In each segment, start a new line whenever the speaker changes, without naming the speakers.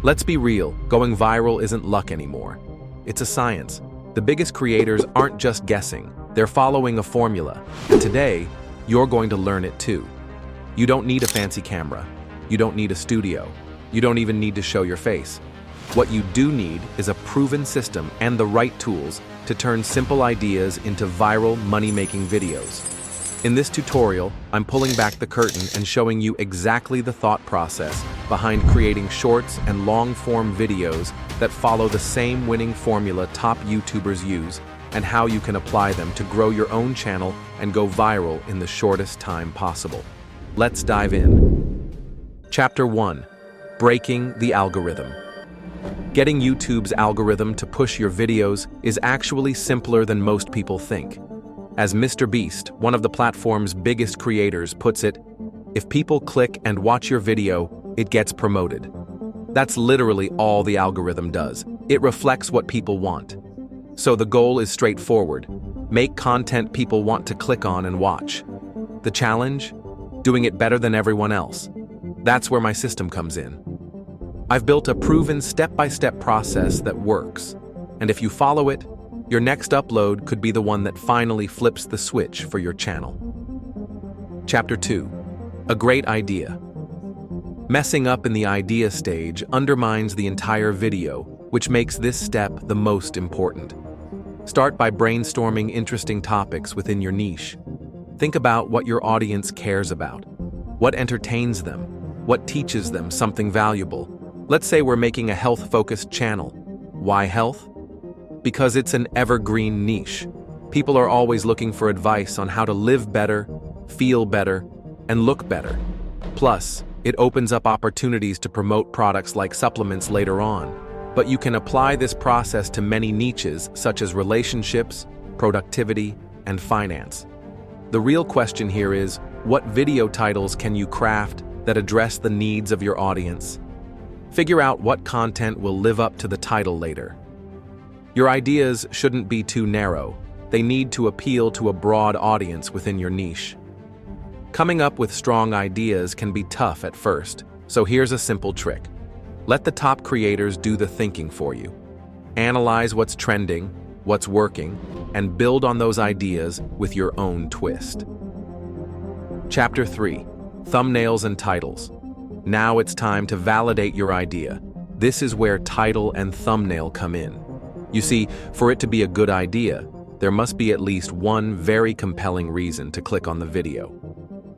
Let's be real, going viral isn't luck anymore. It's a science. The biggest creators aren't just guessing, they're following a formula. And today, you're going to learn it too. You don't need a fancy camera. You don't need a studio. You don't even need to show your face. What you do need is a proven system and the right tools to turn simple ideas into viral, money-making videos. In this tutorial, I'm pulling back the curtain and showing you exactly the thought process behind creating shorts and long-form videos that follow the same winning formula top YouTubers use, and how you can apply them to grow your own channel and go viral in the shortest time possible. Let's dive in. Chapter 1. Breaking the algorithm. Getting YouTube's algorithm to push your videos is actually simpler than most people think. As Mr. Beast, one of the platform's biggest creators, puts it, if people click and watch your video, it gets promoted. That's literally all the algorithm does. It reflects what people want. So the goal is straightforward. Make content people want to click on and watch. The challenge? Doing it better than everyone else. That's where my system comes in. I've built a proven step-by-step process that works. And if you follow it, your next upload could be the one that finally flips the switch for your channel. Chapter 2. A great idea. Messing up in the idea stage undermines the entire video, which makes this step the most important. Start by brainstorming interesting topics within your niche. Think about what your audience cares about. What entertains them? What teaches them something valuable? Let's say we're making a health-focused channel. Why health? Because it's an evergreen niche. People are always looking for advice on how to live better, feel better, and look better. Plus, it opens up opportunities to promote products like supplements later on. But you can apply this process to many niches such as relationships, productivity, and finance. The real question here is, what video titles can you craft that address the needs of your audience? Figure out what content will live up to the title later. Your ideas shouldn't be too narrow. They need to appeal to a broad audience within your niche. Coming up with strong ideas can be tough at first, so here's a simple trick. Let the top creators do the thinking for you. Analyze what's trending, what's working, and build on those ideas with your own twist. Chapter 3. Thumbnails and titles. Now it's time to validate your idea. This is where title and thumbnail come in. You see, for it to be a good idea, there must be at least one very compelling reason to click on the video.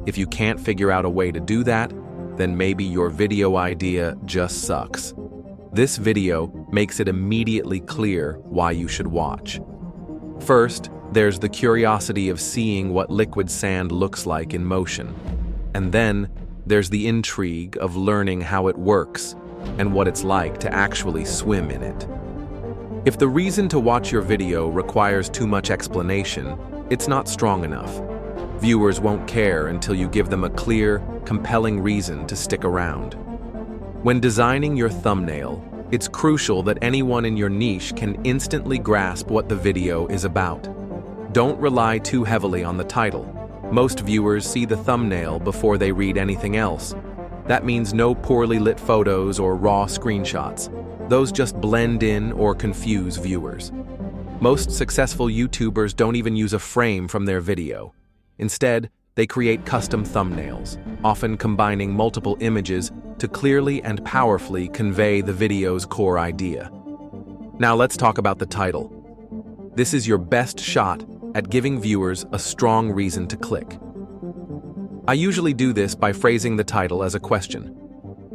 If you can't figure out a way to do that, then maybe your video idea just sucks. This video makes it immediately clear why you should watch. First, there's the curiosity of seeing what liquid sand looks like in motion. And then, there's the intrigue of learning how it works and what it's like to actually swim in it. If the reason to watch your video requires too much explanation, it's not strong enough. Viewers won't care until you give them a clear, compelling reason to stick around. When designing your thumbnail, it's crucial that anyone in your niche can instantly grasp what the video is about. Don't rely too heavily on the title. Most viewers see the thumbnail before they read anything else. That means no poorly lit photos or raw screenshots. Those just blend in or confuse viewers. Most successful YouTubers don't even use a frame from their video. Instead, they create custom thumbnails, often combining multiple images to clearly and powerfully convey the video's core idea. Now let's talk about the title. This is your best shot at giving viewers a strong reason to click. I usually do this by phrasing the title as a question.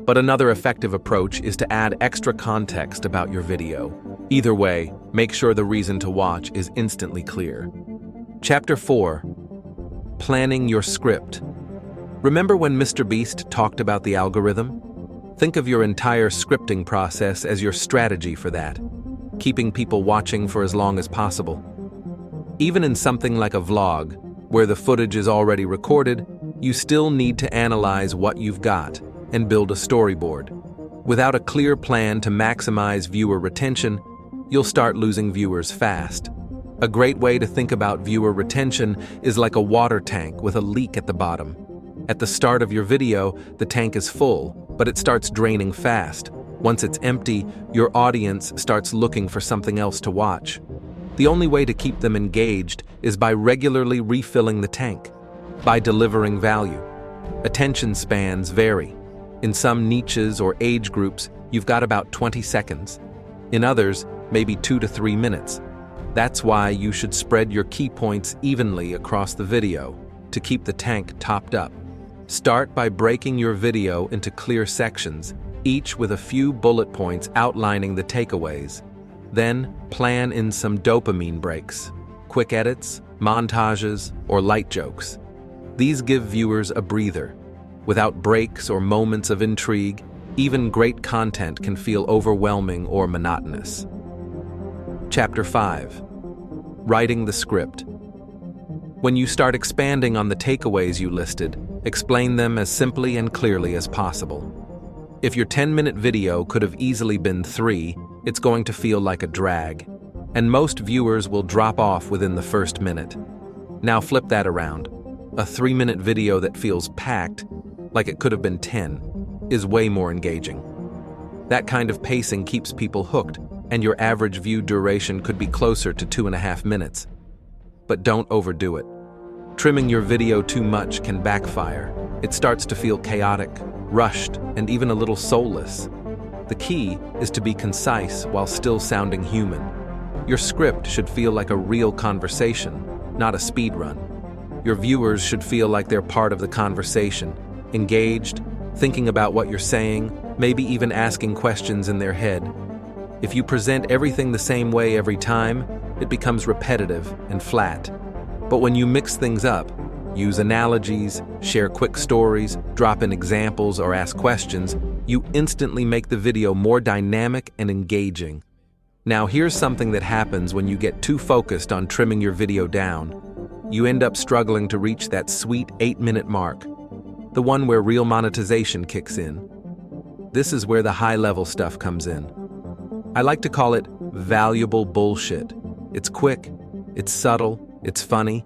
But another effective approach is to add extra context about your video. Either way, make sure the reason to watch is instantly clear. Chapter 4. Planning your script. Remember when Mr. Beast talked about the algorithm? Think of your entire scripting process as your strategy for that, keeping people watching for as long as possible. Even in something like a vlog, where the footage is already recorded, you still need to analyze what you've got and build a storyboard. Without a clear plan to maximize viewer retention, you'll start losing viewers fast. A great way to think about viewer retention is like a water tank with a leak at the bottom. At the start of your video, the tank is full, but it starts draining fast. Once it's empty, your audience starts looking for something else to watch. The only way to keep them engaged is by regularly refilling the tank, by delivering value. Attention spans vary. In some niches or age groups, you've got about 20 seconds. In others, maybe 2 to 3 minutes. That's why you should spread your key points evenly across the video to keep the tank topped up. Start by breaking your video into clear sections, each with a few bullet points outlining the takeaways. Then, plan in some dopamine breaks, quick edits, montages, or light jokes. These give viewers a breather. Without breaks or moments of intrigue, even great content can feel overwhelming or monotonous. Chapter 5. Writing the script. When you start expanding on the takeaways you listed, explain them as simply and clearly as possible. If your 10-minute video could have easily been 3, it's going to feel like a drag, and most viewers will drop off within the first minute. Now flip that around. A 3-minute video that feels packed, like it could have been 10, is way more engaging. That kind of pacing keeps people hooked, and your average view duration could be closer to 2.5 minutes. But don't overdo it. Trimming your video too much can backfire. It starts to feel chaotic, rushed, and even a little soulless. The key is to be concise while still sounding human. Your script should feel like a real conversation, not a speed run. Your viewers should feel like they're part of the conversation, engaged, thinking about what you're saying, maybe even asking questions in their head. If you present everything the same way every time, it becomes repetitive and flat. But when you mix things up, use analogies, share quick stories, drop in examples, or ask questions, you instantly make the video more dynamic and engaging. Now here's something that happens when you get too focused on trimming your video down. You end up struggling to reach that sweet 8-minute mark, the one where real monetization kicks in. This is where the high-level stuff comes in. I like to call it valuable bullshit. It's quick, it's subtle, it's funny,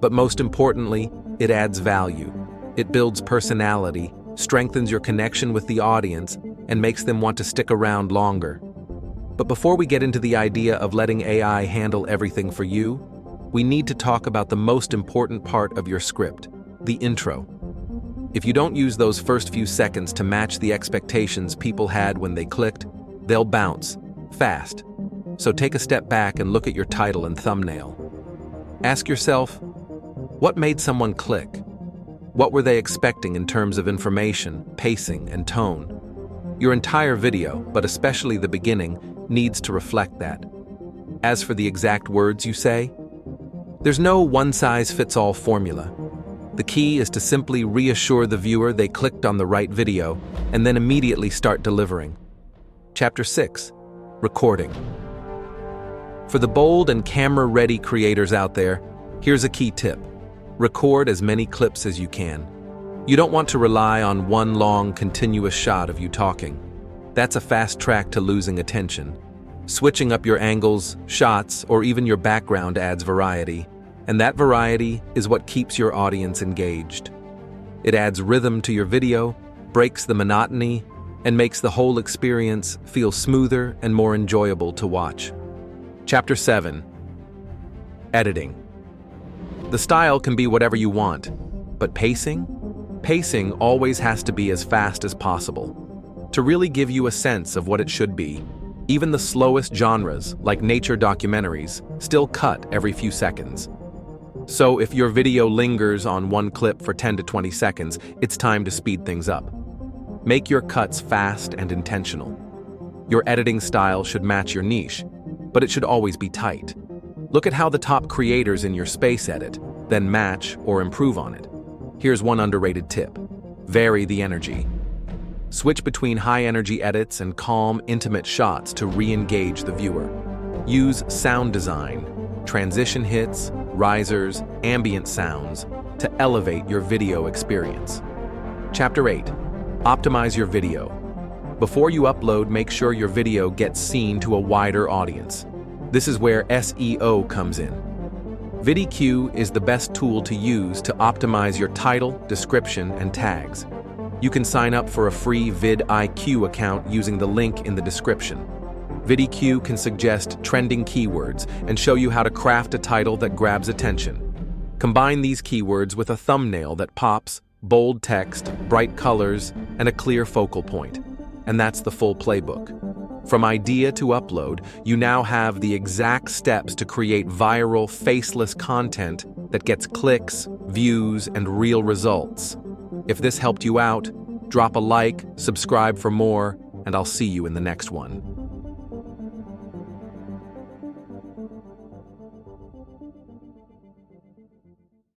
but most importantly, it adds value. It builds personality, strengthens your connection with the audience, and makes them want to stick around longer. But before we get into the idea of letting AI handle everything for you, we need to talk about the most important part of your script, the intro. If you don't use those first few seconds to match the expectations people had when they clicked, they'll bounce, fast. So take a step back and look at your title and thumbnail. Ask yourself, what made someone click? What were they expecting in terms of information, pacing, and tone? Your entire video, but especially the beginning, needs to reflect that. As for the exact words you say, there's no one-size-fits-all formula. The key is to simply reassure the viewer they clicked on the right video, and then immediately start delivering. Chapter 6. Recording. For the bold and camera-ready creators out there, here's a key tip. Record as many clips as you can. You don't want to rely on one long, continuous shot of you talking. That's a fast track to losing attention. Switching up your angles, shots, or even your background adds variety, and that variety is what keeps your audience engaged. It adds rhythm to your video, breaks the monotony, and makes the whole experience feel smoother and more enjoyable to watch. Chapter 7. Editing. The style can be whatever you want, but pacing? Pacing always has to be as fast as possible. To really give you a sense of what it should be, even the slowest genres, like nature documentaries, still cut every few seconds. So if your video lingers on one clip for 10 to 20 seconds, it's time to speed things up. Make your cuts fast and intentional. Your editing style should match your niche, but it should always be tight. Look at how the top creators in your space edit, then match or improve on it. Here's one underrated tip. Vary the energy. Switch between high-energy edits and calm, intimate shots to re-engage the viewer. Use sound design, transition hits, risers, ambient sounds to elevate your video experience. Chapter 8. Optimize your video. Before you upload, make sure your video gets seen to a wider audience. This is where SEO comes in. VidIQ is the best tool to use to optimize your title, description, and tags. You can sign up for a free VidIQ account using the link in the description. VidIQ can suggest trending keywords and show you how to craft a title that grabs attention. Combine these keywords with a thumbnail that pops, bold text, bright colors, and a clear focal point. And that's the full playbook. From idea to upload, you now have the exact steps to create viral, faceless content that gets clicks, views, and real results. If this helped you out, drop a like, subscribe for more, and I'll see you in the next one.